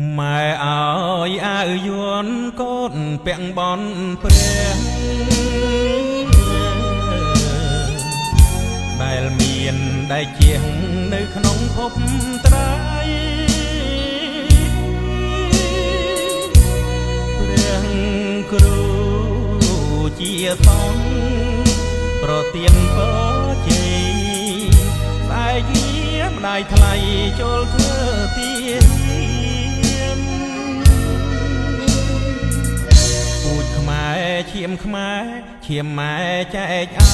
ម៉ែឲ្យអាវយួនកូនពាក់បន់ព្រះដែលមានដៃជាងនៅក្នុងភពត្រៃព្រះគ្រូជាតងប្រទានពរជ័យស្អែកយាម្ដាយថ្លៃចូលធ្វើទានឈាមខ្មែរឈាមម៉ែចែកអើ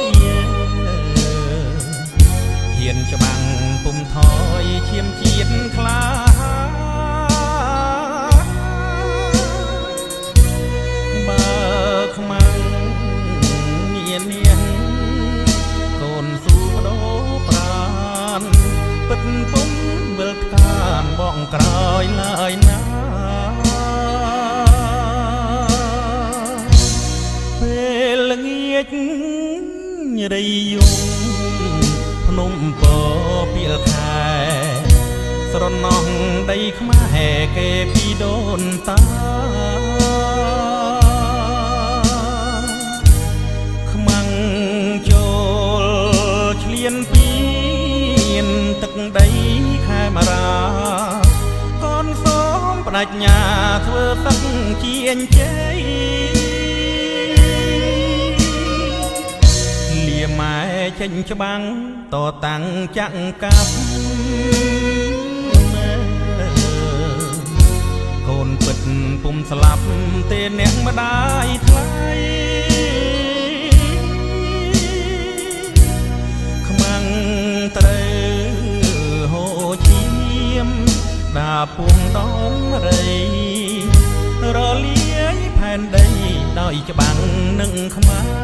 យហ៊ានច្បាំងពុំថយឈាមជាតិខ្លាបើខ្មាំងមាននាងកូនស៊ូបដោប្រានពិតពុំវិលថ្កានបងក្រោយឡើយណារីយំភ្នំពពីលខែស្រណោះដីខ្មែរគេពីដូនតាខ្មាំងចូលឆ្លៀនពីនទឹកដីខេមរាកូនសូមបដិញ្ញាធ្វើទឹកជាអញ្ជើញម៉ែចេញច្បាំងតតាំងចាក់កាប់កូនពិតពុំស្លាប់ទេអ្នកម្ដាយថ្លៃខ្មាំងត្រូវហូរឈាមដាពុំដងរៃរលាយផែនដីដោយច្បាំងនឹងខ្មែរ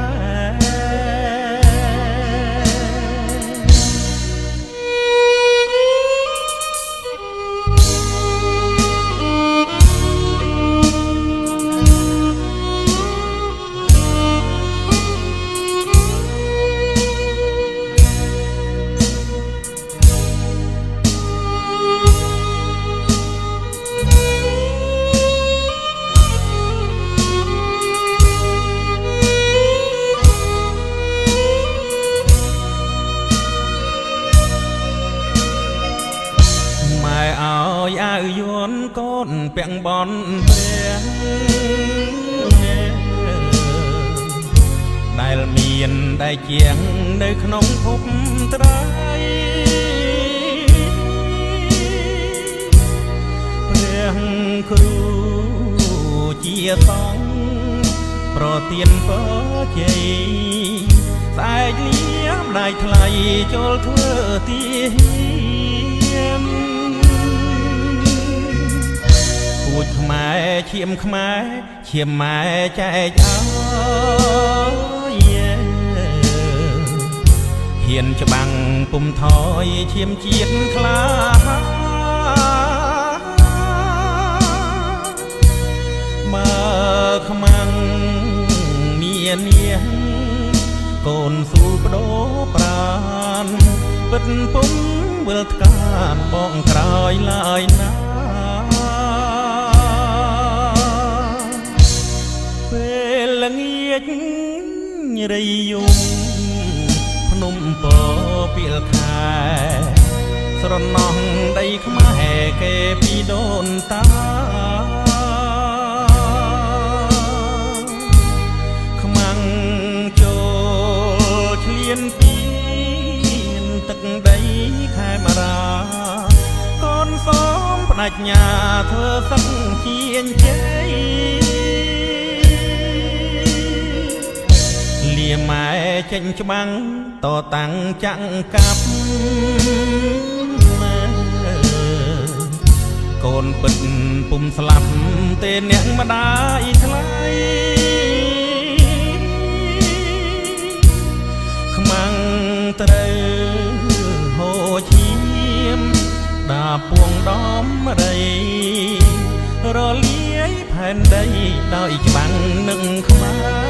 អាវយួនកូនពាក់បន់ព្រះដែលមានដៃជាងនៅក្នុងភពត្រៃព្រះគ្រូជាតងប្រទានពរជ័យស្អែកលាម្ដាយថ្លៃចូលធ្វើទានពូជខ្មែរឈាមខ្មែរឈាមម៉ែចែកអើយហ៊ានច្បាំងពុំថយឈាមជាតិខ្លាបើខ្មាំងមាននាងកូនស៊ូបដោប្រានពិតពុំវិលថ្កានបងក្រោយឡើយណារីយំភ្នំពពីលខែស្រណោះដីខ្មែរគេពីដូនតាខ្មាំងចូលឆ្លៀនពីនទឹកដីខេមរាកូនសូមបដិញ្ញាធ្វើទឹកជាអញ្ជើញម៉ែចេញច្បាំងតតាំងចាក់កាប់កូនពិតពុំស្លាប់ទេអ្នកម្ដាយថ្លៃខ្មាំងត្រូវហូរឈាមដាពួងដំរីរលាយផែនដីដោយច្បាំងនឹងខ្មែរ